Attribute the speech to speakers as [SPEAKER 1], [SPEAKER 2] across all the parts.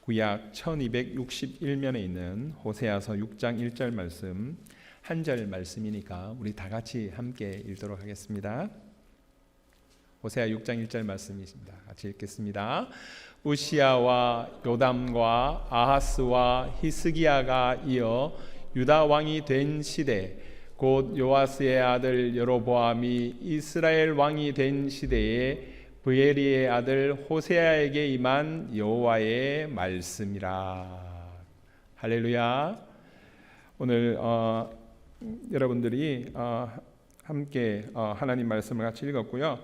[SPEAKER 1] 구약 1261면에 있는 호세아서 6장 1절 말씀, 한 절 말씀이니까 우리 다 같이 함께 읽도록 하겠습니다. 호세아 6장 1절 말씀이십니다. 같이 읽겠습니다. 우시야와 요담과 아하스와 히스기야가 이어 유다 왕이 된 시대, 곧 요아스의 아들 여로보암이 이스라엘 왕이 된 시대에 브에리의 아들 호세아에게 임한 여호와의 말씀이라. 할렐루야. 오늘 여러분들이 함께 하나님 말씀을 같이 읽었고요.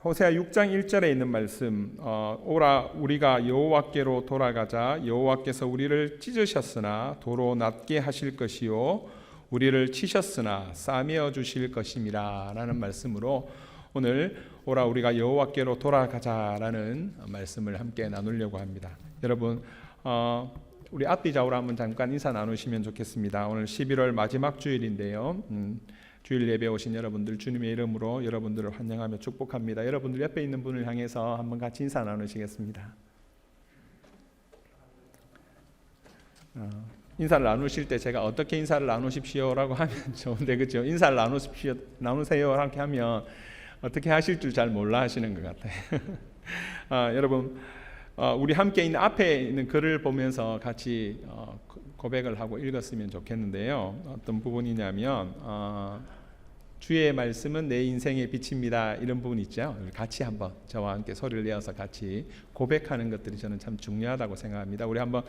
[SPEAKER 1] 호세아 6장 1절에 있는 말씀, 오라 우리가 여호와께로 돌아가자. 여호와께서 우리를 찢으셨으나 도로 낮게 하실 것이요 우리를 치셨으나 싸매어 주실 것임이라 라는 말씀으로 오늘 오라 우리가 여호와께로 돌아가자라는 말씀을 함께 나누려고 합니다. 여러분 우리 앞뒤 좌우로 한번 잠깐 인사 나누시면 좋겠습니다. 오늘 11월 마지막 주일인데요. 주일 예배 오신 여러분들 주님의 이름으로 여러분들을 환영하며 축복합니다. 여러분들 옆에 있는 분을 향해서 한번 같이 인사 나누시겠습니다. 인사를 나누실 때 제가 어떻게 인사를 나누십시오라고 하면 좋은데 그렇죠? 인사를 나누세요 이렇게 하면 어떻게 하실 줄 잘 몰라 하시는 것 같아요. 여러분 우리 함께 있는 앞에 있는 글을 보면서 같이 고백을 하고 읽었으면 좋겠는데요. 어떤 부분이냐면 주의 말씀은 내 인생의 빛입니다. 이런 부분 있죠. 같이 한번 저와 함께 소리를 내어서 같이 고백하는 것들이 저는 참 중요하다고 생각합니다. 우리 한번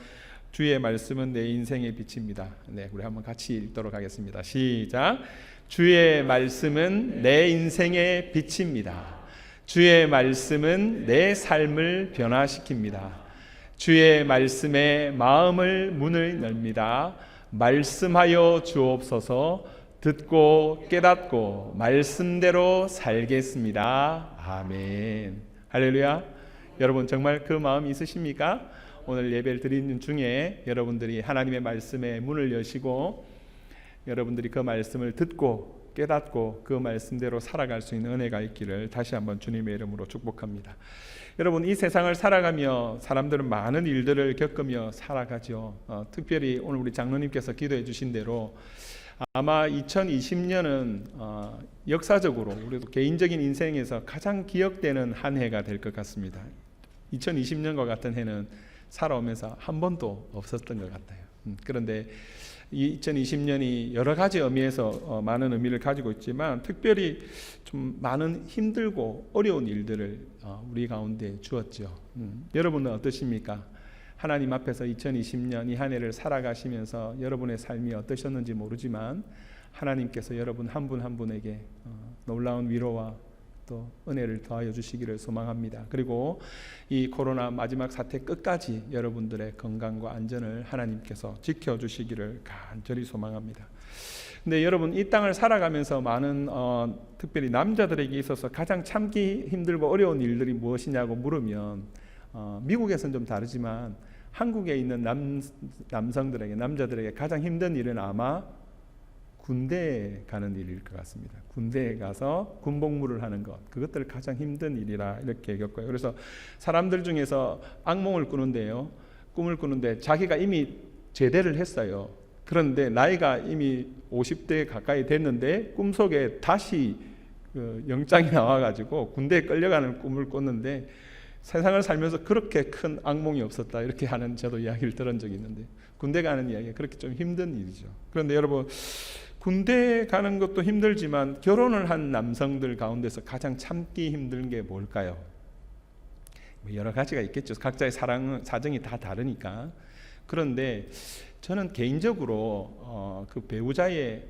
[SPEAKER 1] 주의 말씀은 내 인생의 빛입니다. 네, 우리 한번 같이 읽도록 하겠습니다. 시작. 주의 말씀은 내 인생의 빛입니다. 주의 말씀은 내 삶을 변화시킵니다. 주의 말씀에 마음을 문을 엽니다. 말씀하여 주옵소서. 듣고 깨닫고 말씀대로 살겠습니다. 아멘. 할렐루야. 여러분 정말 그 마음이 있으십니까? 오늘 예배를 드리는 중에 여러분들이 하나님의 말씀에 문을 여시고 여러분들이 그 말씀을 듣고 깨닫고 그 말씀대로 살아갈 수 있는 은혜가 있기를 다시 한번 주님의 이름으로 축복합니다. 여러분 이 세상을 살아가며 사람들은 많은 일들을 겪으며 살아가죠. 특별히 오늘 우리 장로님께서 기도해 주신 대로 아마 2020년은 역사적으로 우리도 개인적인 인생에서 가장 기억되는 한 해가 될 것 같습니다. 2020년과 같은 해는 살아오면서 한 번도 없었던 것 같아요. 그런데 2020년이 여러 가지 의미에서 많은 의미를 가지고 있지만 특별히 좀 많은 힘들고 어려운 일들을 우리 가운데 주었죠. 여러분은 어떠십니까? 하나님 앞에서 2020년 이 한 해를 살아가시면서 여러분의 삶이 어떠셨는지 모르지만 하나님께서 여러분 한 분 한 분에게 놀라운 위로와 또 은혜를 더하여 주시기를 소망합니다. 그리고 이 코로나 마지막 사태 끝까지 여러분들의 건강과 안전을 하나님께서 지켜주시기를 간절히 소망합니다. 근데 여러분 이 땅을 살아가면서 많은 특별히 남자들에게 있어서 가장 참기 힘들고 어려운 일들이 무엇이냐고 물으면 미국에서는 좀 다르지만 한국에 있는 남성들에게 남자들에게 가장 힘든 일은 아마 군대에 가는 일일 것 같습니다. 군대에 가서 군복무를 하는 것, 그것들 가장 힘든 일이라 이렇게 겪어요. 그래서 사람들 중에서 악몽을 꾸는데요, 꿈을 꾸는데 자기가 이미 제대를 했어요. 그런데 나이가 이미 50대 가까이 됐는데 꿈속에 다시 영장이 나와가지고 군대에 끌려가는 꿈을 꿨는데 세상을 살면서 그렇게 큰 악몽이 없었다 이렇게 하는 저도 이야기를 들은 적이 있는데 군대 가는 이야기가 그렇게 좀 힘든 일이죠. 그런데 여러분 군대 가는 것도 힘들지만 결혼을 한 남성들 가운데서 가장 참기 힘든 게 뭘까요? 여러 가지가 있겠죠. 각자의 사정이 다 다르니까. 그런데 저는 개인적으로 그 배우자의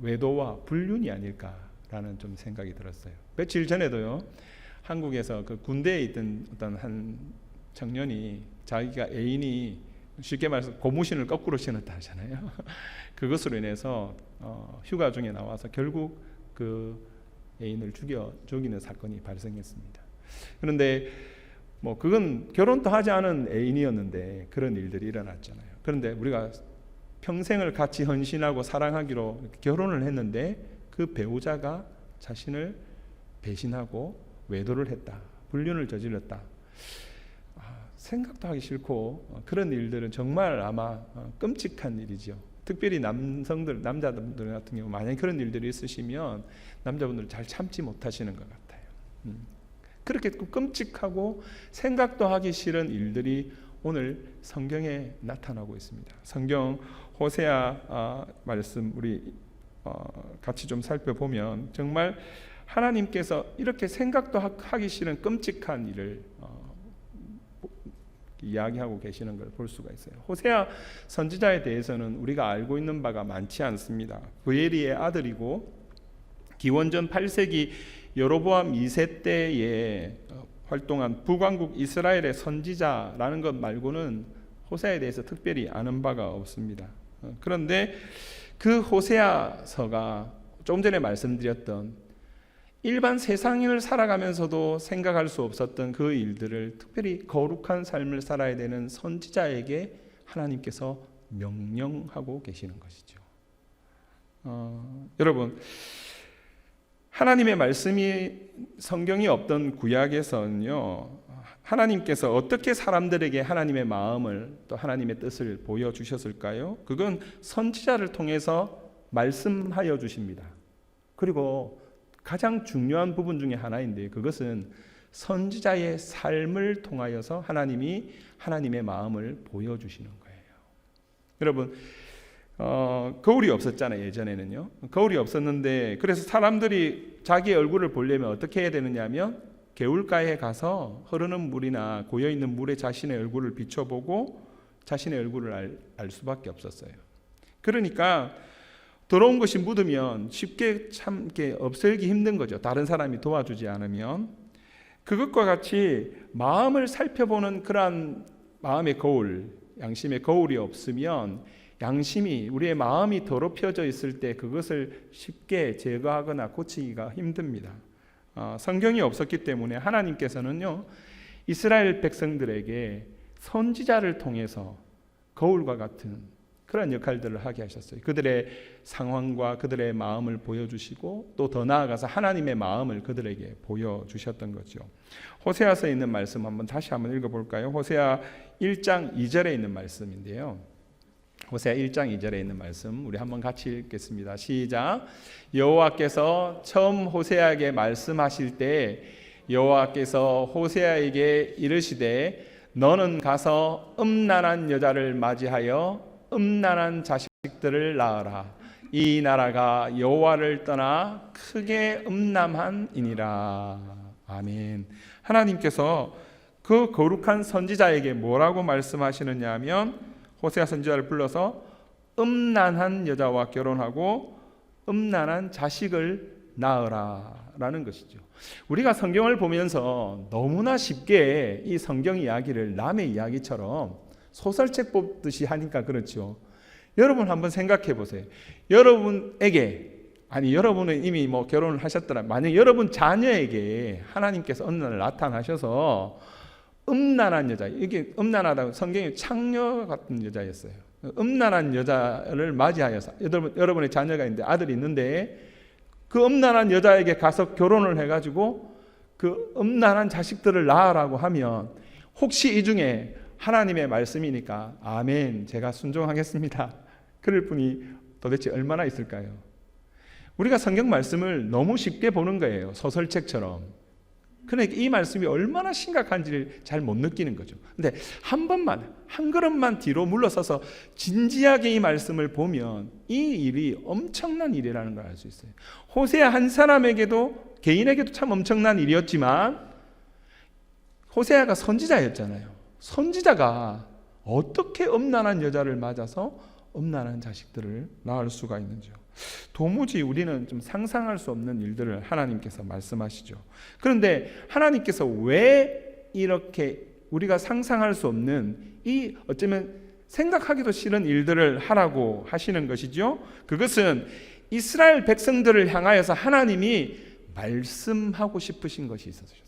[SPEAKER 1] 외도와 불륜이 아닐까라는 좀 생각이 들었어요. 며칠 전에도요. 한국에서 그 군대에 있던 어떤 한 청년이 자기가 애인이 쉽게 말해서 고무신을 거꾸로 신었다 하잖아요. 그것으로 인해서 휴가 중에 나와서 결국 그 애인을 죽이는 사건이 발생했습니다. 그런데 뭐 그건 결혼도 하지 않은 애인이었는데 그런 일들이 일어났잖아요. 그런데 우리가 평생을 같이 헌신하고 사랑하기로 결혼을 했는데 그 배우자가 자신을 배신하고 외도를 했다, 불륜을 저질렀다. 생각도 하기 싫고 그런 일들은 정말 아마 끔찍한 일이죠. 특별히 남자분들 같은 경우 만약에 그런 일들이 있으시면 남자분들 잘 참지 못하시는 것 같아요. 그렇게 끔찍하고 생각도 하기 싫은 일들이 오늘 성경에 나타나고 있습니다. 성경 호세아 말씀 우리 같이 좀 살펴보면 정말 하나님께서 이렇게 생각도 하기 싫은 끔찍한 일을 이야기하고 계시는 걸 볼 수가 있어요. 호세아 선지자에 대해서는 우리가 알고 있는 바가 많지 않습니다. 브에리의 아들이고 기원전 8세기 여로보암 2세 때에 활동한 북왕국 이스라엘의 선지자라는 것 말고는 호세아에 대해서 특별히 아는 바가 없습니다. 그런데 그 호세아서가 조금 전에 말씀드렸던 일반 세상을 살아가면서도 생각할 수 없었던 그 일들을 특별히 거룩한 삶을 살아야 되는 선지자에게 하나님께서 명령하고 계시는 것이죠. 여러분, 하나님의 말씀이 성경이 없던 구약에서는요, 하나님께서 어떻게 사람들에게 하나님의 마음을 또 하나님의 뜻을 보여주셨을까요? 그건 선지자를 통해서 말씀하여 주십니다. 그리고 가장 중요한 부분 중에 하나인데 그것은 선지자의 삶을 통하여서 하나님이 하나님의 마음을 보여주시는 거예요. 여러분, 거울이 없었잖아요. 예전에는요. 거울이 없었는데 그래서 사람들이 자기 얼굴을 보려면 어떻게 해야 되느냐 하면 개울가에 가서 흐르는 물이나 고여있는 물에 자신의 얼굴을 비춰보고 자신의 얼굴을 알 수밖에 없었어요. 그러니까 더러운 것이 묻으면 쉽게 참 이렇게 없애기 힘든 거죠. 다른 사람이 도와주지 않으면. 그것과 같이 마음을 살펴보는 그러한 마음의 거울, 양심의 거울이 없으면 양심이 우리의 마음이 더럽혀져 있을 때 그것을 쉽게 제거하거나 고치기가 힘듭니다. 성경이 없었기 때문에 하나님께서는요 이스라엘 백성들에게 선지자를 통해서 거울과 같은 그런 역할들을 하게 하셨어요. 그들의 상황과 그들의 마음을 보여주시고 또 더 나아가서 하나님의 마음을 그들에게 보여주셨던 거죠. 호세아서에 있는 말씀 다시 한번 읽어볼까요? 호세아 1장 2절에 있는 말씀인데요. 호세아 1장 2절에 있는 말씀 우리 한번 같이 읽겠습니다. 시작. 여호와께서 처음 호세아에게 말씀하실 때 여호와께서 호세아에게 이르시되 너는 가서 음란한 여자를 맞이하여 음란한 자식들을 낳으라. 이 나라가 여호와를 떠나 크게 음란한이니라. 아멘. 하나님께서 그 거룩한 선지자에게 뭐라고 말씀하시느냐 하면 호세아 선지자를 불러서 음란한 여자와 결혼하고 음란한 자식을 낳으라 라는 것이죠. 우리가 성경을 보면서 너무나 쉽게 이 성경 이야기를 남의 이야기처럼 소설책 뽑듯이 하니까 그렇죠. 여러분 한번 생각해 보세요. 여러분에게 여러분은 이미 결혼을 하셨더라. 만약 여러분 자녀에게 하나님께서 어느 날 나타나셔서 음란한 여자, 이게 음란하다고 성경이 창녀 같은 여자였어요. 음란한 여자를 맞이하여서 여러분의 자녀가 있는데 아들이 있는데 그 음란한 여자에게 가서 결혼을 해가지고 그 음란한 자식들을 낳으라고 하면 혹시 이 중에 하나님의 말씀이니까 아멘 제가 순종하겠습니다 그럴 분이 도대체 얼마나 있을까요? 우리가 성경 말씀을 너무 쉽게 보는 거예요. 소설책처럼. 그러니까 이 말씀이 얼마나 심각한지를 잘 못 느끼는 거죠. 근데 한 걸음만 뒤로 물러서서 진지하게 이 말씀을 보면 이 일이 엄청난 일이라는 걸 알 수 있어요. 호세아 한 사람에게도 개인에게도 참 엄청난 일이었지만 호세아가 선지자였잖아요. 선지자가 어떻게 음란한 여자를 맞아서 음란한 자식들을 낳을 수가 있는지요. 도무지 우리는 좀 상상할 수 없는 일들을 하나님께서 말씀하시죠. 그런데 하나님께서 왜 이렇게 우리가 상상할 수 없는 이 어쩌면 생각하기도 싫은 일들을 하라고 하시는 것이죠. 그것은 이스라엘 백성들을 향하여서 하나님이 말씀하고 싶으신 것이 있으셨어요.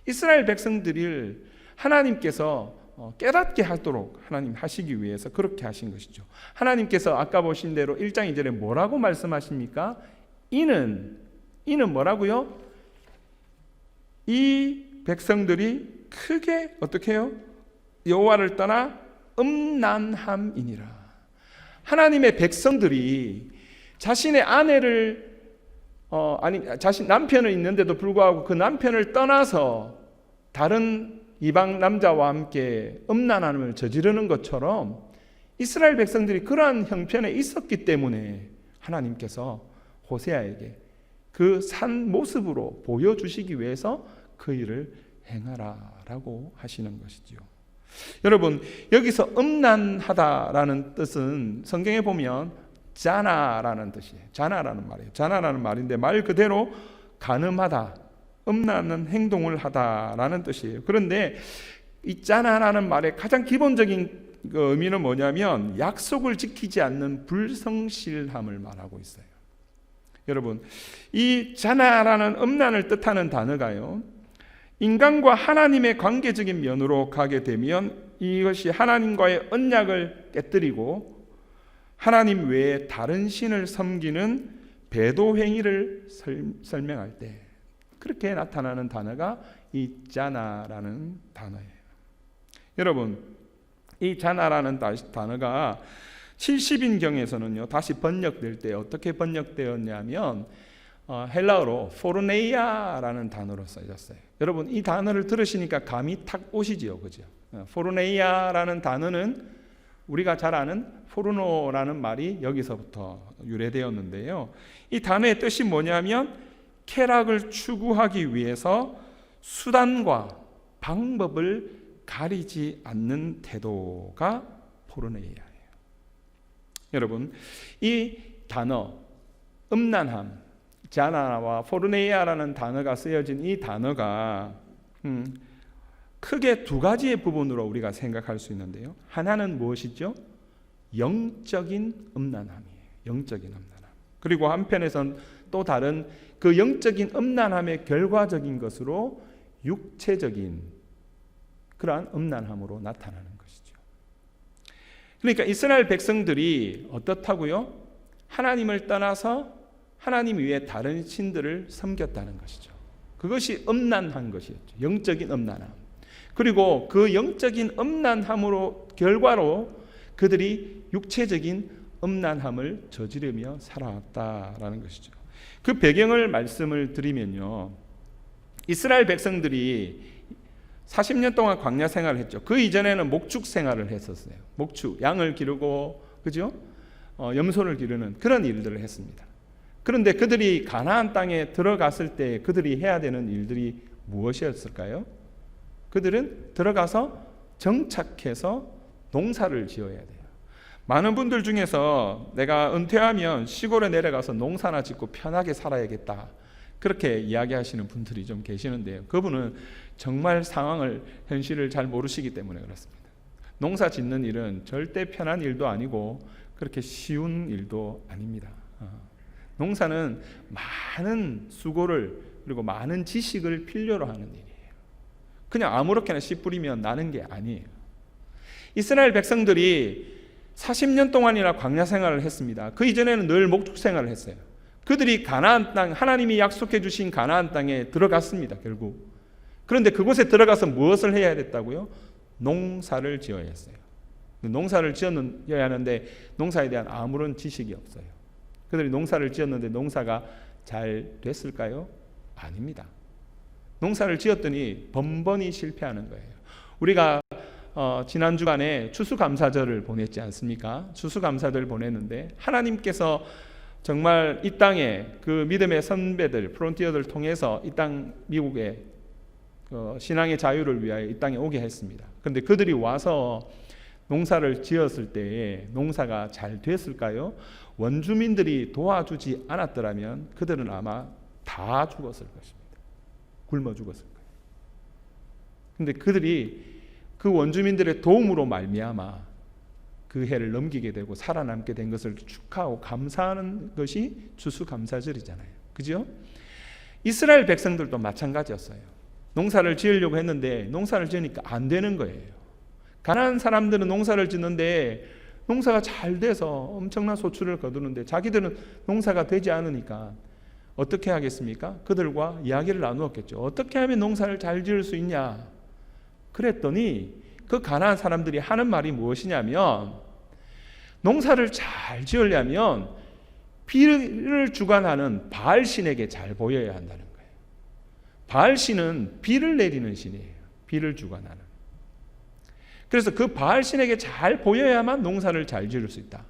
[SPEAKER 1] 이스라엘 백성들을 하나님께서 깨닫게 하도록 하나님 하시기 위해서 그렇게 하신 것이죠. 하나님께서 아까 보신 대로 1장 2절에 뭐라고 말씀하십니까? 이는 뭐라고요? 이 백성들이 크게 어떻게 해요? 여호와를 떠나 음란함이니라. 하나님의 백성들이 자신의 아내를 자신 남편은 있는데도 불구하고 그 남편을 떠나서 다른 이방 남자와 함께 음란함을 저지르는 것처럼 이스라엘 백성들이 그러한 형편에 있었기 때문에 하나님께서 호세아에게 그 산 모습으로 보여주시기 위해서 그 일을 행하라라고 하시는 것이지요. 여러분, 여기서 음란하다라는 뜻은 성경에 보면 자나라는 뜻이에요. 자나라는 말이에요. 자나라는 말인데 말 그대로 간음하다, 음란한 행동을 하다라는 뜻이에요. 그런데 이 자나라는 말의 가장 기본적인 의미는 뭐냐면 약속을 지키지 않는 불성실함을 말하고 있어요. 여러분, 이 자나라는 음란을 뜻하는 단어가요, 인간과 하나님의 관계적인 면으로 가게 되면 이것이 하나님과의 언약을 깨뜨리고 하나님 외에 다른 신을 섬기는 배도 행위를 설명할 때 그렇게 나타나는 단어가 이 자나라는 단어예요. 여러분, 이 자나라는 단어가 70인경에서는요 다시 번역될 때 어떻게 번역되었냐면 헬라어로 포르네이아라는 단어로 써졌어요. 여러분, 이 단어를 들으시니까 감이 탁 오시지요, 그죠? 포르네이아라는 단어는 우리가 잘 아는 포르노라는 말이 여기서부터 유래되었는데요. 이 단어의 뜻이 뭐냐면 쾌락을 추구하기 위해서 수단과 방법을 가리지 않는 태도가 포르네이아예요. 여러분, 이 단어 음란함, 자나와 포르네이아라는 단어가 쓰여진 이 단어가 크게 두 가지의 부분으로 우리가 생각할 수 있는데요. 하나는 무엇이죠? 영적인 음란함이에요. 영적인 음란함. 그리고 한편에선 또 다른 그 영적인 음란함의 결과적인 것으로 육체적인 그러한 음란함으로 나타나는 것이죠. 그러니까 이스라엘 백성들이 어떻다고요? 하나님을 떠나서 하나님 위에 다른 신들을 섬겼다는 것이죠. 그것이 음란한 것이었죠. 영적인 음란함. 그리고 그 영적인 음란함으로 결과로 그들이 육체적인 음란함을 저지르며 살아왔다라는 것이죠. 그 배경을 말씀을 드리면요, 이스라엘 백성들이 40년 동안 광야 생활을 했죠. 그 이전에는 목축 생활을 했었어요. 목축, 양을 기르고, 그죠? 염소를 기르는 그런 일들을 했습니다. 그런데 그들이 가나안 땅에 들어갔을 때 그들이 해야 되는 일들이 무엇이었을까요? 그들은 들어가서 정착해서 농사를 지어야 돼요. 많은 분들 중에서 내가 은퇴하면 시골에 내려가서 농사나 짓고 편하게 살아야겠다, 그렇게 이야기하시는 분들이 좀 계시는데요. 그분은 정말 상황을, 현실을 잘 모르시기 때문에 그렇습니다. 농사 짓는 일은 절대 편한 일도 아니고 그렇게 쉬운 일도 아닙니다. 농사는 많은 수고를 그리고 많은 지식을 필요로 하는 일이에요. 그냥 아무렇게나 씨 뿌리면 나는 게 아니에요. 이스라엘 백성들이 40년 동안이나 광야 생활을 했습니다. 그 이전에는 늘 목축 생활을 했어요. 그들이 가나안 땅, 하나님이 약속해 주신 가나안 땅에 들어갔습니다, 결국. 그런데 그곳에 들어가서 무엇을 해야 됐다고요? 농사를 지어야 했어요. 농사를 지어야 하는데 농사에 대한 아무런 지식이 없어요. 그들이 농사를 지었는데 농사가 잘 됐을까요? 아닙니다. 농사를 지었더니 번번이 실패하는 거예요. 우리가 지난 주간에 추수감사절을 보냈지 않습니까? 추수감사절을 보냈는데 하나님께서 정말 이 땅에 그 믿음의 선배들, 프론티어들을 통해서 이 땅 미국에 신앙의 자유를 위하여 이 땅에 오게 했습니다. 그런데 그들이 와서 농사를 지었을 때에 농사가 잘 됐을까요? 원주민들이 도와주지 않았더라면 그들은 아마 다 죽었을 것입니다. 굶어 죽었을 거예요. 그런데 그들이 그 원주민들의 도움으로 말미암아 그 해를 넘기게 되고 살아남게 된 것을 축하하고 감사하는 것이 추수감사절이잖아요. 그죠? 이스라엘 백성들도 마찬가지였어요. 농사를 지으려고 했는데 농사를 지으니까 안 되는 거예요. 가난한 사람들은 농사를 짓는데 농사가 잘 돼서 엄청난 소출을 거두는데 자기들은 농사가 되지 않으니까 어떻게 하겠습니까? 그들과 이야기를 나누었겠죠. 어떻게 하면 농사를 잘 지을 수 있냐? 그랬더니 그 가나안 사람들이 하는 말이 무엇이냐면 농사를 잘 지으려면 비를 주관하는 바알신에게 잘 보여야 한다는 거예요. 바알신은 비를 내리는 신이에요. 비를 주관하는. 그래서 그 바알신에게 잘 보여야만 농사를 잘 지을 수 있다.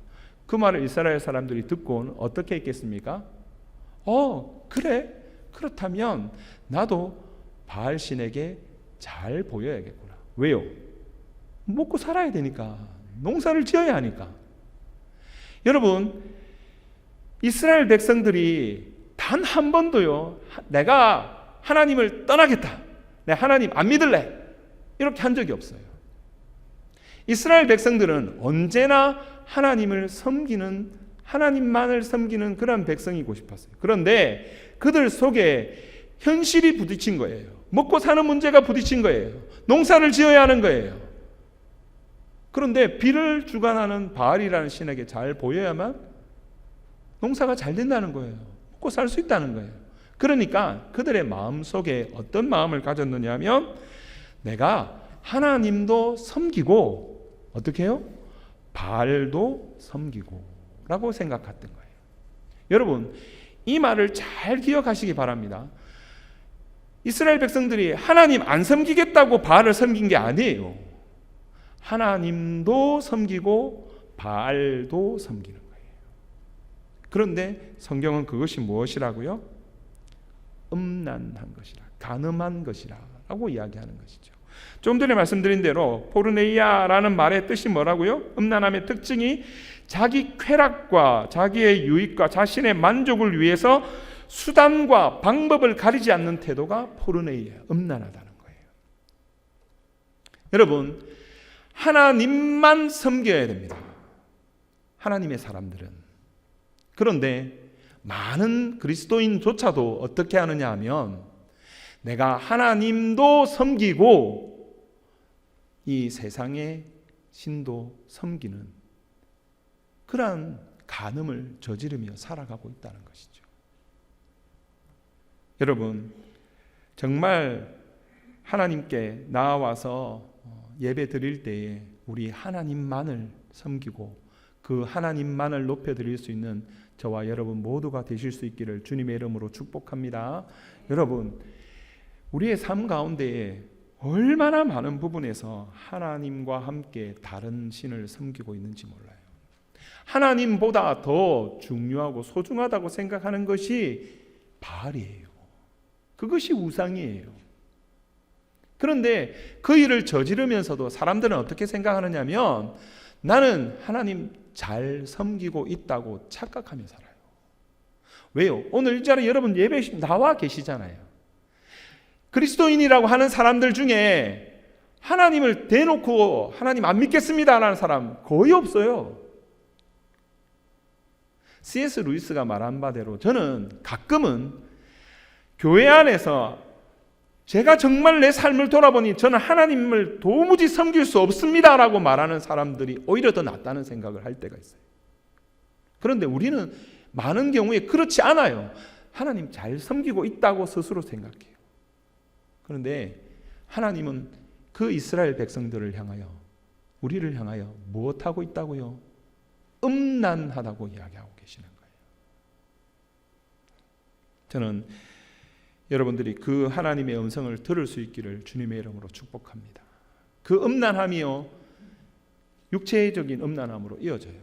[SPEAKER 1] 그 말을 이스라엘 사람들이 듣고는 어떻게 했겠습니까? 그래? 그렇다면 나도 바알신에게 잘 보여야겠구나. 왜요? 먹고 살아야 되니까. 농사를 지어야 하니까. 여러분, 이스라엘 백성들이 단 한 번도요, 내가 하나님을 떠나겠다, 내 하나님 안 믿을래, 이렇게 한 적이 없어요. 이스라엘 백성들은 언제나 하나님을 섬기는, 하나님만을 섬기는 그런 백성이고 싶었어요. 그런데 그들 속에 현실이 부딪힌 거예요. 먹고 사는 문제가 부딪힌 거예요. 농사를 지어야 하는 거예요. 그런데 비를 주관하는 바알이라는 신에게 잘 보여야만 농사가 잘 된다는 거예요. 먹고 살 수 있다는 거예요. 그러니까 그들의 마음속에 어떤 마음을 가졌느냐 하면 내가 하나님도 섬기고 어떻게 해요? 바알도 섬기고 라고 생각했던 거예요. 여러분, 이 말을 잘 기억하시기 바랍니다. 이스라엘 백성들이 하나님 안 섬기겠다고 바알을 섬긴 게 아니에요. 하나님도 섬기고 바알도 섬기는 거예요. 그런데 성경은 그것이 무엇이라고요? 음란한 것이라, 간음한 것이라 라고 이야기하는 것이죠. 좀 전에 말씀드린 대로 포르네이아라는 말의 뜻이 뭐라고요? 음란함의 특징이 자기 쾌락과 자기의 유익과 자신의 만족을 위해서 수단과 방법을 가리지 않는 태도가 포르네이아, 음란하다는 거예요. 여러분, 하나님만 섬겨야 됩니다. 하나님의 사람들은. 그런데 많은 그리스도인조차도 어떻게 하느냐 하면 내가 하나님도 섬기고 이 세상의 신도 섬기는 그러한 간음을 저지르며 살아가고 있다는 것이죠. 여러분, 정말 하나님께 나와서 예배 드릴 때에 우리 하나님만을 섬기고 그 하나님만을 높여드릴 수 있는 저와 여러분 모두가 되실 수 있기를 주님의 이름으로 축복합니다. 여러분, 우리의 삶 가운데에 얼마나 많은 부분에서 하나님과 함께 다른 신을 섬기고 있는지 몰라요. 하나님보다 더 중요하고 소중하다고 생각하는 것이 바알이에요. 그것이 우상이에요. 그런데 그 일을 저지르면서도 사람들은 어떻게 생각하느냐면 나는 하나님 잘 섬기고 있다고 착각하며 살아요. 왜요? 오늘 이 자리에 여러분 예배 나와 계시잖아요. 그리스도인이라고 하는 사람들 중에 하나님을 대놓고 하나님 안 믿겠습니다라는 사람 거의 없어요. C.S. 루이스가 말한 바대로 저는 가끔은 교회 안에서 제가 정말 내 삶을 돌아보니 저는 하나님을 도무지 섬길 수 없습니다라고 말하는 사람들이 오히려 더 낫다는 생각을 할 때가 있어요. 그런데 우리는 많은 경우에 그렇지 않아요. 하나님 잘 섬기고 있다고 스스로 생각해요. 그런데 하나님은 그 이스라엘 백성들을 향하여, 우리를 향하여 무엇하고 있다고요? 음란하다고 이야기하고 계시는 거예요. 저는 여러분들이 그 하나님의 음성을 들을 수 있기를 주님의 이름으로 축복합니다. 그 음란함이요, 육체적인 음란함으로 이어져요.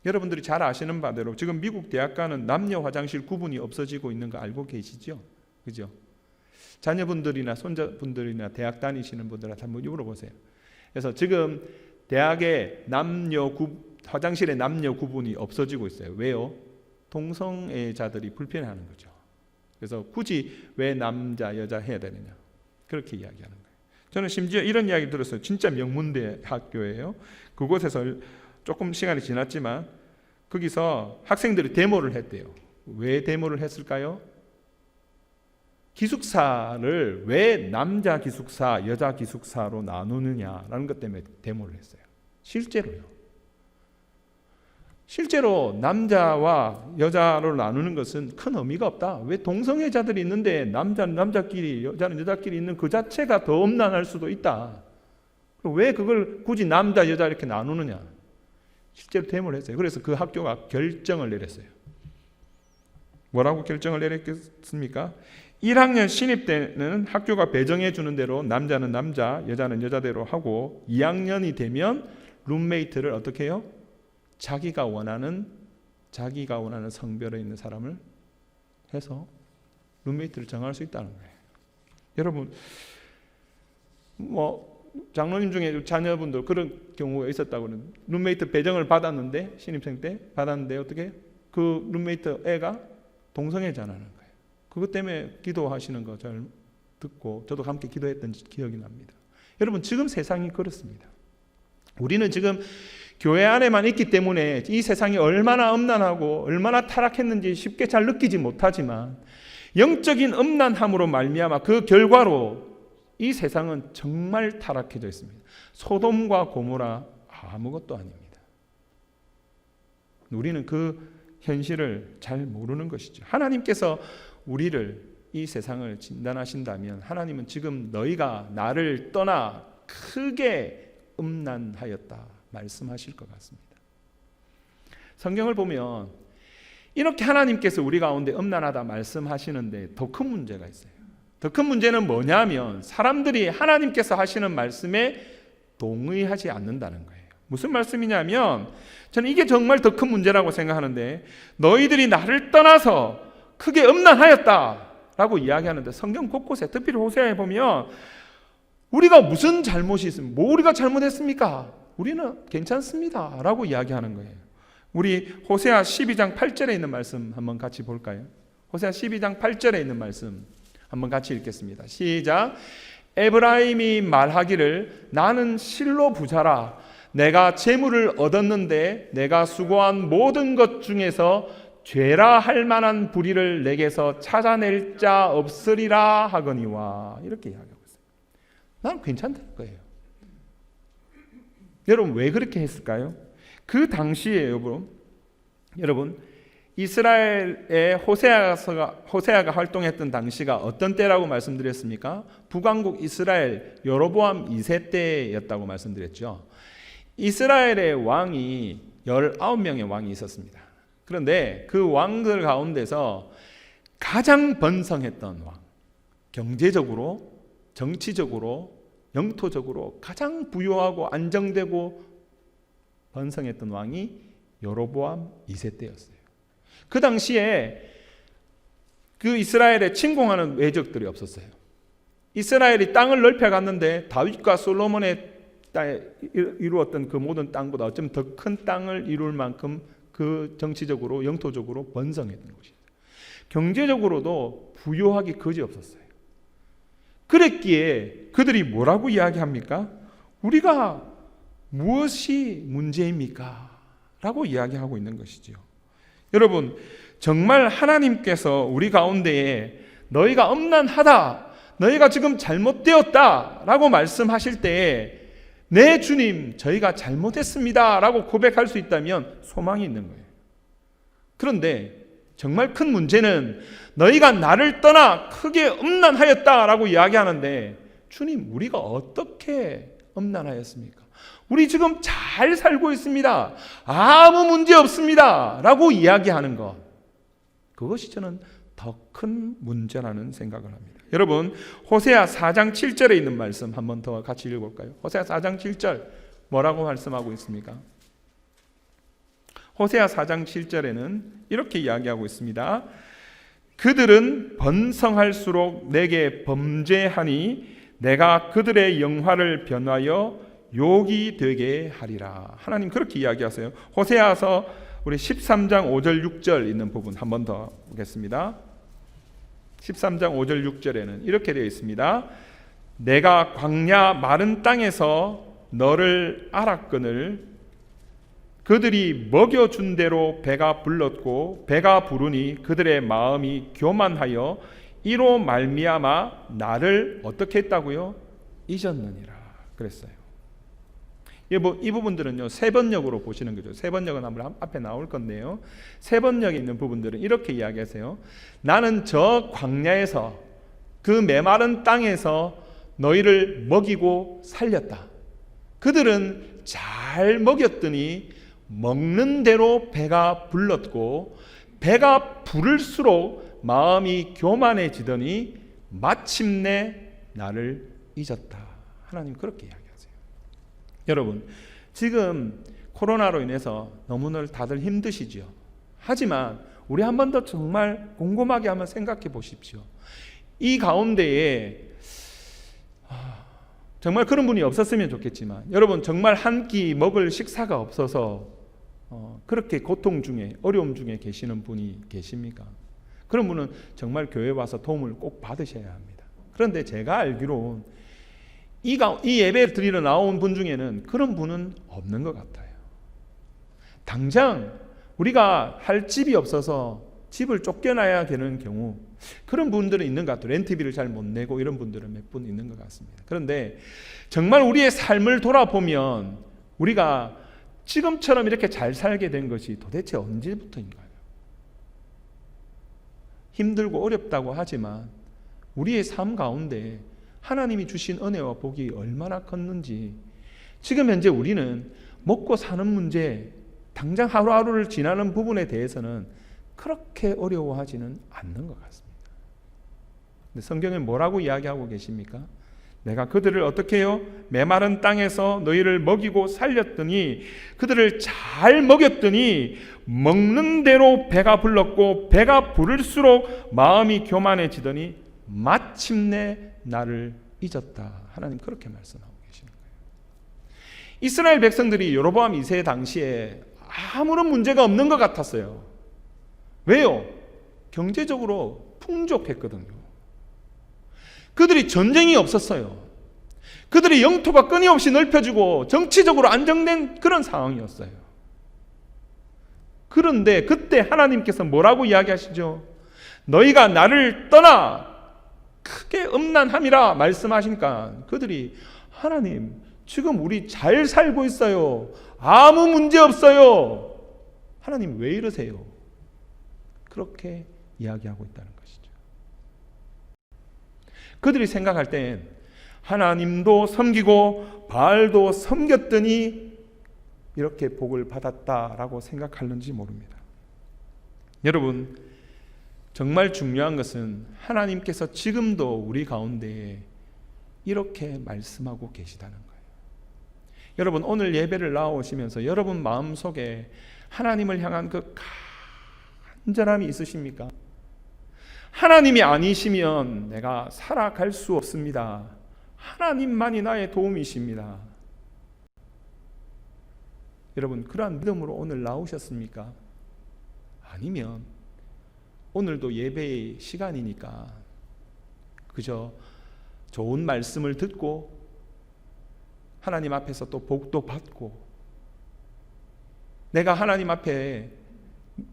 [SPEAKER 1] 여러분들이 잘 아시는 바대로 지금 미국 대학가는 남녀 화장실 구분이 없어지고 있는 거 알고 계시죠? 그죠? 자녀분들이나 손자분들이나 대학 다니시는 분들한테 한번 물어보세요. 그래서 지금 대학에 화장실에 남녀 구분이 없어지고 있어요. 왜요? 동성애자들이 불편해하는 거죠. 그래서 굳이 왜 남자, 여자 해야 되느냐, 그렇게 이야기하는 거예요. 저는 심지어 이런 이야기 들었어요. 진짜 명문대 학교예요. 그곳에서 조금 시간이 지났지만 거기서 학생들이 데모를 했대요. 왜 데모를 했을까요? 기숙사를 왜 남자 기숙사, 여자 기숙사로 나누느냐라는 것 때문에 데모를 했어요. 실제로요. 실제로 남자와 여자로 나누는 것은 큰 의미가 없다. 왜 동성애자들이 있는데 남자는 남자끼리, 여자는 여자끼리 있는 그 자체가 더 음란할 수도 있다. 왜 그걸 굳이 남자 여자 이렇게 나누느냐? 실제로 대모를 했어요. 그래서 그 학교가 결정을 내렸어요. 뭐라고 결정을 내렸겠습니까? 1학년 신입 때는 학교가 배정해 주는 대로 남자는 남자, 여자는 여자대로 하고 2학년이 되면 룸메이트를 어떻게 해요? 자기가 원하는 성별에 있는 사람을 해서 룸메이트를 정할 수 있다는 거예요. 여러분, 장로님 중에 자녀분들 그런 경우가 있었다고 그러는 룸메이트 배정을 받았는데 신입생 때 받았는데 어떻게 그 룸메이트 애가 동성애자라는 거예요. 그것 때문에 기도하시는 거 잘 듣고 저도 함께 기도했던 기억이 납니다. 여러분, 지금 세상이 그렇습니다. 우리는 지금 교회 안에만 있기 때문에 이 세상이 얼마나 음란하고 얼마나 타락했는지 쉽게 잘 느끼지 못하지만 영적인 음란함으로 말미암아 그 결과로 이 세상은 정말 타락해져 있습니다. 소돔과 고모라 아무것도 아닙니다. 우리는 그 현실을 잘 모르는 것이죠. 하나님께서 우리를 이 세상을 진단하신다면 하나님은 지금 너희가 나를 떠나 크게 음란하였다 말씀하실 것 같습니다. 성경을 보면 이렇게 하나님께서 우리 가운데 음란하다 말씀하시는데 더 큰 문제가 있어요. 더 큰 문제는 뭐냐면 사람들이 하나님께서 하시는 말씀에 동의하지 않는다는 거예요. 무슨 말씀이냐면 저는 이게 정말 더 큰 문제라고 생각하는데 너희들이 나를 떠나서 크게 음란하였다라고 이야기하는데 성경 곳곳에 특별히 호세아에 보면 우리가 무슨 잘못이 있습니까? 뭐 우리가 잘못했습니까? 우리는 괜찮습니다 라고 이야기하는 거예요. 우리 호세아 12장 8절에 있는 말씀 한번 같이 볼까요? 호세아 12장 8절에 있는 말씀 한번 같이 읽겠습니다. 시작. 에브라임이 말하기를 나는 실로 부자라 내가 재물을 얻었는데 내가 수고한 모든 것 중에서 죄라 할 만한 불의를 내게서 찾아낼 자 없으리라 하거니와 이렇게 이야기하고 있어요. 난 괜찮다는 거예요. 여러분 왜 그렇게 했을까요? 그 당시에 여러분 이스라엘의 호세아가 활동했던 당시가 어떤 때라고 말씀드렸습니까? 북왕국 이스라엘 여로보암 2세 때였다고 말씀드렸죠. 이스라엘의 왕이 19명의 왕이 있었습니다. 그런데 그 왕들 가운데서 가장 번성했던 왕, 경제적으로, 정치적으로, 영토적으로 가장 부유하고 안정되고 번성했던 왕이 여로보암 2세 때였어요. 그 당시에 그 이스라엘에 침공하는 외적들이 없었어요. 이스라엘이 땅을 넓혀갔는데 다윗과 솔로몬의 이루었던 그 모든 땅보다 어쩌면 더 큰 땅을 이룰 만큼 그 정치적으로 영토적으로 번성했던 것이죠. 경제적으로도 부유하기 그지없었어요. 그랬기에 그들이 뭐라고 이야기합니까? 우리가 무엇이 문제입니까? 라고 이야기하고 있는 것이죠. 여러분 정말 하나님께서 우리 가운데에 너희가 음란하다, 너희가 지금 잘못되었다 라고 말씀하실 때에 네 주님 저희가 잘못했습니다 라고 고백할 수 있다면 소망이 있는 거예요. 그런데 정말 큰 문제는 너희가 나를 떠나 크게 음란하였다 라고 이야기하는데 주님 우리가 어떻게 음란하였습니까? 우리 지금 잘 살고 있습니다. 아무 문제 없습니다 라고 이야기하는 것, 그것이 저는 더 큰 문제라는 생각을 합니다. 여러분 호세아 4장 7절에 있는 말씀 한 번 더 같이 읽어볼까요? 호세아 4장 7절 뭐라고 말씀하고 있습니까? 호세아 4장 7절에는 이렇게 이야기하고 있습니다. 그들은 번성할수록 내게 범죄하니 내가 그들의 영화를 변하여 욕이 되게 하리라. 하나님 그렇게 이야기하세요. 호세아서 우리 13장 5절 6절 있는 부분 한 번 더 보겠습니다. 13장 5절 6절에는 이렇게 되어 있습니다. 내가 광야 마른 땅에서 너를 알았거늘 그들이 먹여준 대로 배가 불렀고 배가 부르니 그들의 마음이 교만하여 이로 말미암아 나를 어떻게 했다고요? 잊었느니라 그랬어요. 이 부분들은요 세번역으로 보시는 거죠. 세번역은 한번 앞에 나올 건데요, 세번역에 있는 부분들은 이렇게 이야기하세요. 나는 저 광야에서 그 메마른 땅에서 너희를 먹이고 살렸다. 그들은 잘 먹였더니 먹는 대로 배가 불렀고 배가 부를수록 마음이 교만해지더니 마침내 나를 잊었다. 하나님 그렇게 이야기하세요. 여러분, 지금 코로나로 인해서 너무나 다들 힘드시죠. 하지만 우리 한 번 더 정말 곰곰하게 한번 생각해 보십시오. 이 가운데에 정말 그런 분이 없었으면 좋겠지만, 여러분 정말 한 끼 먹을 식사가 없어서 그렇게 고통 중에, 어려움 중에 계시는 분이 계십니까? 그런 분은 정말 교회 와서 도움을 꼭 받으셔야 합니다. 그런데 제가 알기로는 이 예배를 드리러 나온 분 중에는 그런 분은 없는 것 같아요. 당장 우리가 할 집이 없어서 집을 쫓겨나야 되는 경우, 그런 분들은 있는 것 같아요. 렌트비를 잘 못 내고 이런 분들은 몇 분 있는 것 같습니다. 그런데 정말 우리의 삶을 돌아보면 우리가 지금처럼 이렇게 잘 살게 된 것이 도대체 언제부터인가요? 힘들고 어렵다고 하지만 우리의 삶 가운데 하나님이 주신 은혜와 복이 얼마나 컸는지, 지금 현재 우리는 먹고 사는 문제, 당장 하루하루를 지나는 부분에 대해서는 그렇게 어려워하지는 않는 것 같습니다. 근데 성경에 뭐라고 이야기하고 계십니까? 내가 그들을 어떻게 해요? 메마른 땅에서 너희를 먹이고 살렸더니, 그들을 잘 먹였더니 먹는 대로 배가 불렀고 배가 부를수록 마음이 교만해지더니 마침내 나를 잊었다. 하나님 그렇게 말씀하고 계시는 거예요. 이스라엘 백성들이 여로보암 2세 당시에 아무런 문제가 없는 것 같았어요. 왜요? 경제적으로 풍족했거든요. 그들이 전쟁이 없었어요. 그들의 영토가 끊임없이 넓혀지고 정치적으로 안정된 그런 상황이었어요. 그런데 그때 하나님께서 뭐라고 이야기하시죠? 너희가 나를 떠나 크게 음란함이라 말씀하시니까 그들이, 하나님 지금 우리 잘 살고 있어요. 아무 문제 없어요. 하나님 왜 이러세요? 그렇게 이야기하고 있다는 것이죠. 그들이 생각할 땐 하나님도 섬기고 바알도 섬겼더니 이렇게 복을 받았다라고 생각하는지 모릅니다. 여러분, 정말 중요한 것은 하나님께서 지금도 우리 가운데 이렇게 말씀하고 계시다는 거예요. 여러분, 오늘 예배를 나오시면서 여러분 마음속에 하나님을 향한 그 간절함이 있으십니까? 하나님이 아니시면 내가 살아갈 수 없습니다. 하나님만이 나의 도움이십니다. 여러분, 그러한 믿음으로 오늘 나오셨습니까? 아니면 오늘도 예배의 시간이니까 그저 좋은 말씀을 듣고 하나님 앞에서 또 복도 받고 내가 하나님 앞에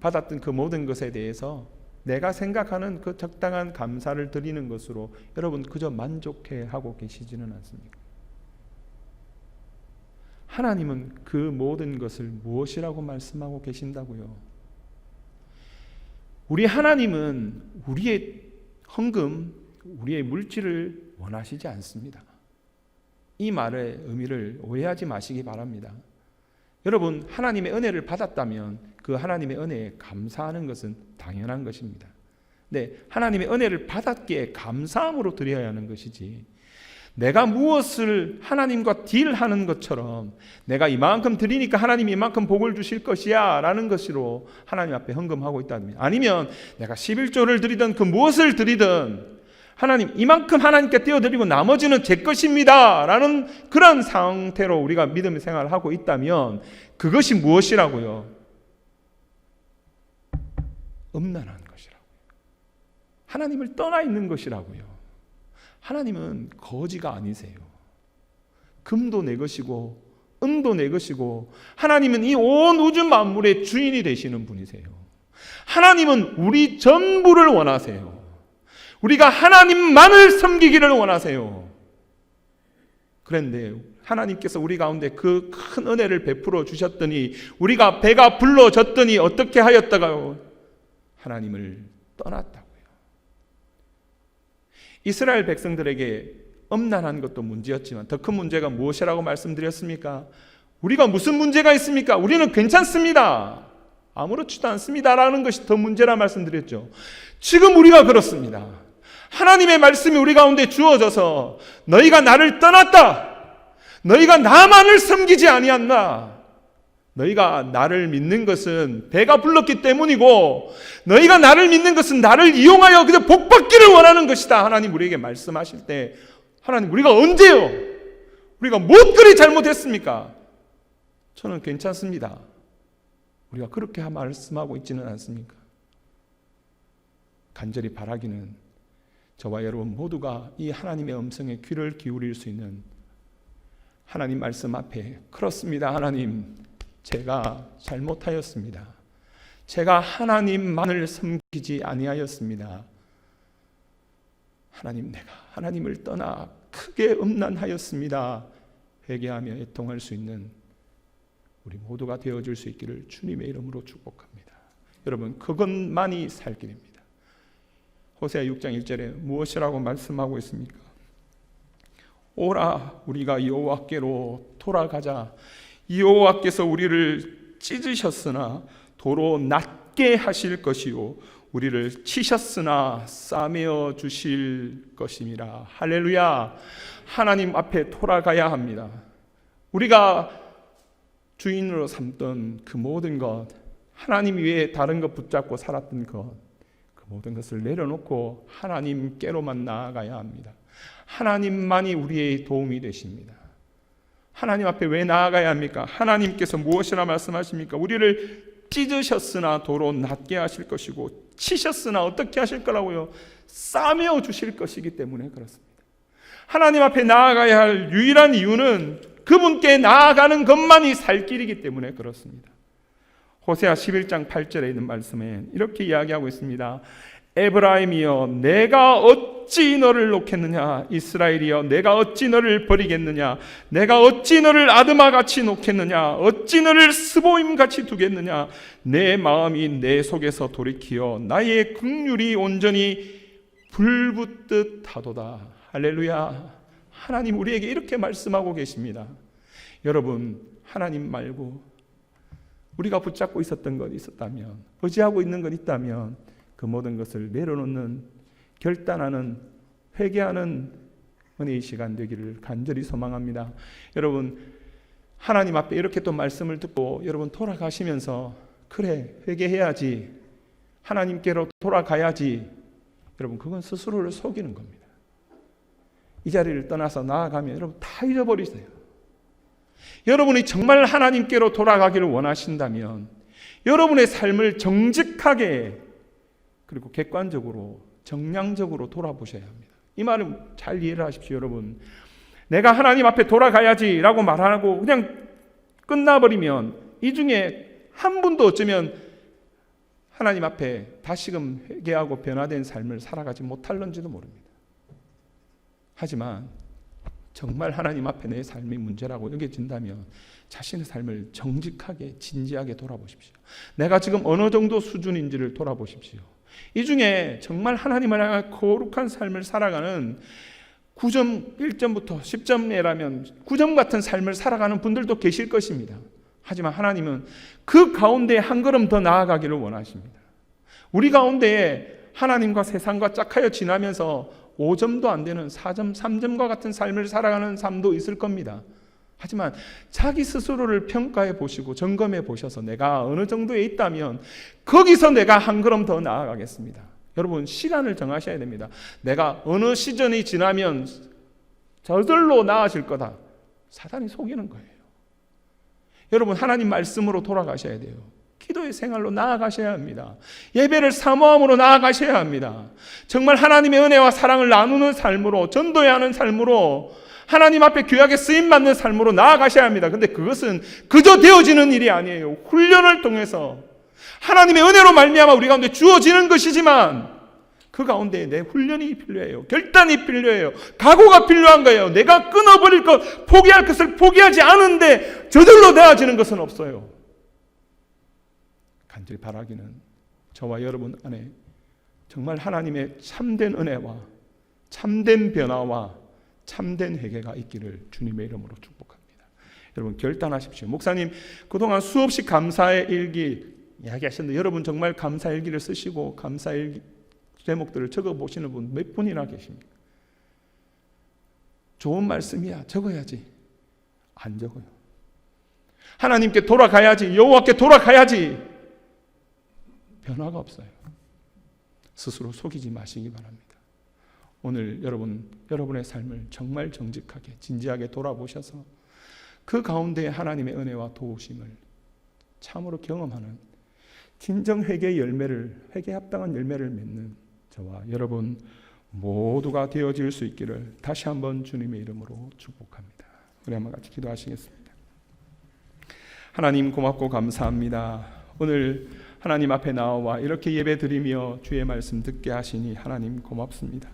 [SPEAKER 1] 받았던 그 모든 것에 대해서 내가 생각하는 그 적당한 감사를 드리는 것으로 여러분 그저 만족해 하고 계시지는 않습니까? 하나님은 그 모든 것을 무엇이라고 말씀하고 계신다고요? 우리 하나님은 우리의 헌금, 우리의 물질을 원하시지 않습니다. 이 말의 의미를 오해하지 마시기 바랍니다. 여러분, 하나님의 은혜를 받았다면 그 하나님의 은혜에 감사하는 것은 당연한 것입니다. 네, 하나님의 은혜를 받았기에 감사함으로 드려야 하는 것이지, 내가 무엇을 하나님과 딜하는 것처럼 내가 이만큼 드리니까 하나님이 이만큼 복을 주실 것이야 라는 것으로 하나님 앞에 헌금하고 있다면, 아니면 내가 11조를 드리든 그 무엇을 드리든 하나님 이만큼 하나님께 떼어드리고 나머지는 제 것입니다 라는 그런 상태로 우리가 믿음의 생활을 하고 있다면 그것이 무엇이라고요? 음란한 것이라고요. 하나님을 떠나 있는 것이라고요. 하나님은 거지가 아니세요. 금도 내 것이고 은도 내 것이고, 하나님은 이 온 우주 만물의 주인이 되시는 분이세요. 하나님은 우리 전부를 원하세요. 우리가 하나님만을 섬기기를 원하세요. 그런데 하나님께서 우리 가운데 그 큰 은혜를 베풀어 주셨더니 우리가 배가 불러졌더니 어떻게 하였다가요? 하나님을 떠났다고요. 이스라엘 백성들에게 엄난한 것도 문제였지만 더 큰 문제가 무엇이라고 말씀드렸습니까? 우리가 무슨 문제가 있습니까? 우리는 괜찮습니다. 아무렇지도 않습니다라는 것이 더 문제라 말씀드렸죠. 지금 우리가 그렇습니다. 하나님의 말씀이 우리 가운데 주어져서 너희가 나를 떠났다. 너희가 나만을 섬기지 아니한다. 너희가 나를 믿는 것은 배가 불렀기 때문이고 너희가 나를 믿는 것은 나를 이용하여 그저 복받기를 원하는 것이다. 하나님 우리에게 말씀하실 때 하나님 우리가 언제요? 우리가 못 그리 잘못했습니까? 저는 괜찮습니다. 우리가 그렇게 말씀하고 있지는 않습니까? 간절히 바라기는 저와 여러분 모두가 이 하나님의 음성에 귀를 기울일 수 있는 하나님 말씀 앞에 그렇습니다. 하나님 제가 잘못하였습니다. 제가 하나님만을 섬기지 아니하였습니다. 하나님 내가 하나님을 떠나 크게 음란하였습니다. 회개하며 애통할 수 있는 우리 모두가 되어줄 수 있기를 주님의 이름으로 축복합니다. 여러분 그것만이 살 길입니다. 호세아 6장 1절에 무엇이라고 말씀하고 있습니까? 오라 우리가 여호와께로 돌아가자. 여호와께서 우리를 찢으셨으나 도로 낮게 하실 것이요 우리를 치셨으나 싸매어 주실 것임이라. 할렐루야. 하나님 앞에 돌아가야 합니다. 우리가 주인으로 삼던 그 모든 것, 하나님 위에 다른 것 붙잡고 살았던 것, 그 모든 것을 내려놓고 하나님께로만 나아가야 합니다. 하나님만이 우리의 도움이 되십니다. 하나님 앞에 왜 나아가야 합니까? 하나님께서 무엇이라 말씀하십니까? 우리를 찢으셨으나 도로 낮게 하실 것이고 치셨으나 어떻게 하실 거라고요? 싸매어 주실 것이기 때문에 그렇습니다. 하나님 앞에 나아가야 할 유일한 이유는 그분께 나아가는 것만이 살 길이기 때문에 그렇습니다. 호세아 11장 8절에 있는 말씀에 이렇게 이야기하고 있습니다. 에브라임이여 내가 어찌 너를 놓겠느냐. 이스라엘이여 내가 어찌 너를 버리겠느냐. 내가 어찌 너를 아드마같이 놓겠느냐. 어찌 너를 스보임같이 두겠느냐. 내 마음이 내 속에서 돌이키어 나의 긍휼이 온전히 불붙듯 하도다. 할렐루야. 하나님 우리에게 이렇게 말씀하고 계십니다. 여러분 하나님 말고 우리가 붙잡고 있었던 것 있었다면, 의지하고 있는 것 있다면 그 모든 것을 내려놓는, 결단하는, 회개하는 은혜의 시간 되기를 간절히 소망합니다. 여러분 하나님 앞에 이렇게 또 말씀을 듣고 여러분 돌아가시면서 그래 회개해야지, 하나님께로 돌아가야지, 여러분 그건 스스로를 속이는 겁니다. 이 자리를 떠나서 나아가면 여러분 다 잊어버리세요. 여러분이 정말 하나님께로 돌아가기를 원하신다면 여러분의 삶을 정직하게 그리고 객관적으로 정량적으로 돌아보셔야 합니다. 이 말은 잘 이해를 하십시오. 여러분 내가 하나님 앞에 돌아가야지 라고 말하고 그냥 끝나버리면 이 중에 한 분도 어쩌면 하나님 앞에 다시금 회개하고 변화된 삶을 살아가지 못할런지도 모릅니다. 하지만 정말 하나님 앞에 내 삶이 문제라고 여겨진다면 자신의 삶을 정직하게 진지하게 돌아보십시오. 내가 지금 어느 정도 수준인지를 돌아보십시오. 이 중에 정말 하나님을 향한 거룩한 삶을 살아가는 9점 1점부터 10점이라면 9점 같은 삶을 살아가는 분들도 계실 것입니다. 하지만 하나님은 그 가운데 한 걸음 더 나아가기를 원하십니다. 우리 가운데에 하나님과 세상과 짝하여 지나면서 5점도 안 되는 4점, 3점과 같은 삶을 살아가는 삶도 있을 겁니다. 하지만 자기 스스로를 평가해 보시고 점검해 보셔서 내가 어느 정도에 있다면 거기서 내가 한 걸음 더 나아가겠습니다. 여러분 시간을 정하셔야 됩니다. 내가 어느 시즌이 지나면 저절로 나아질 거다. 사단이 속이는 거예요. 여러분 하나님 말씀으로 돌아가셔야 돼요. 기도의 생활로 나아가셔야 합니다. 예배를 사모함으로 나아가셔야 합니다. 정말 하나님의 은혜와 사랑을 나누는 삶으로, 전도해야 하는 삶으로, 하나님 앞에 귀하게 쓰임받는 삶으로 나아가셔야 합니다. 근데 그것은 그저 되어지는 일이 아니에요. 훈련을 통해서 하나님의 은혜로 말미암아 우리 가운데 주어지는 것이지만 그 가운데 내 훈련이 필요해요. 결단이 필요해요. 각오가 필요한 거예요. 내가 끊어버릴 것, 포기할 것을 포기하지 않은데 저절로 나아지는 것은 없어요. 간절히 바라기는 저와 여러분 안에 정말 하나님의 참된 은혜와 참된 변화와 참된 회개가 있기를 주님의 이름으로 축복합니다. 여러분 결단하십시오. 목사님 그동안 수없이 감사의 일기 이야기하셨는데 여러분 정말 감사 일기를 쓰시고 감사 일기 제목들을 적어보시는 분 몇 분이나 계십니까? 좋은 말씀이야 적어야지. 안 적어요. 하나님께 돌아가야지. 여호와께 돌아가야지. 변화가 없어요. 스스로 속이지 마시기 바랍니다. 오늘 여러분의 삶을 정말 정직하게 진지하게 돌아보셔서 그 가운데 하나님의 은혜와 도우심을 참으로 경험하는 진정 회개의 열매를, 회개에 합당한 열매를 맺는 저와 여러분 모두가 되어질 수 있기를 다시 한번 주님의 이름으로 축복합니다. 우리 한번 같이 기도하시겠습니다. 하나님 고맙고 감사합니다. 오늘 하나님 앞에 나와 이렇게 예배드리며 주의 말씀 듣게 하시니 하나님 고맙습니다.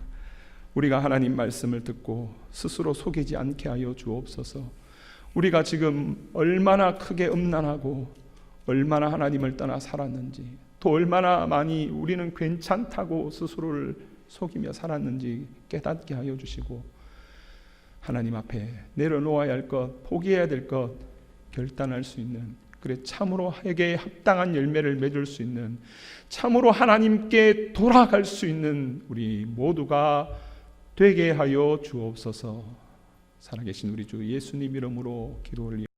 [SPEAKER 1] 우리가 하나님 말씀을 듣고 스스로 속이지 않게 하여 주옵소서. 우리가 지금 얼마나 크게 음란하고 얼마나 하나님을 떠나 살았는지, 또 얼마나 많이 우리는 괜찮다고 스스로를 속이며 살았는지 깨닫게 하여 주시고, 하나님 앞에 내려놓아야 할 것, 포기해야 될 것 결단할 수 있는, 그래 참으로 회개에 합당한 열매를 맺을 수 있는, 참으로 하나님께 돌아갈 수 있는 우리 모두가 되게 하여 주옵소서. 살아계신 우리 주 예수님 이름으로 기도 올리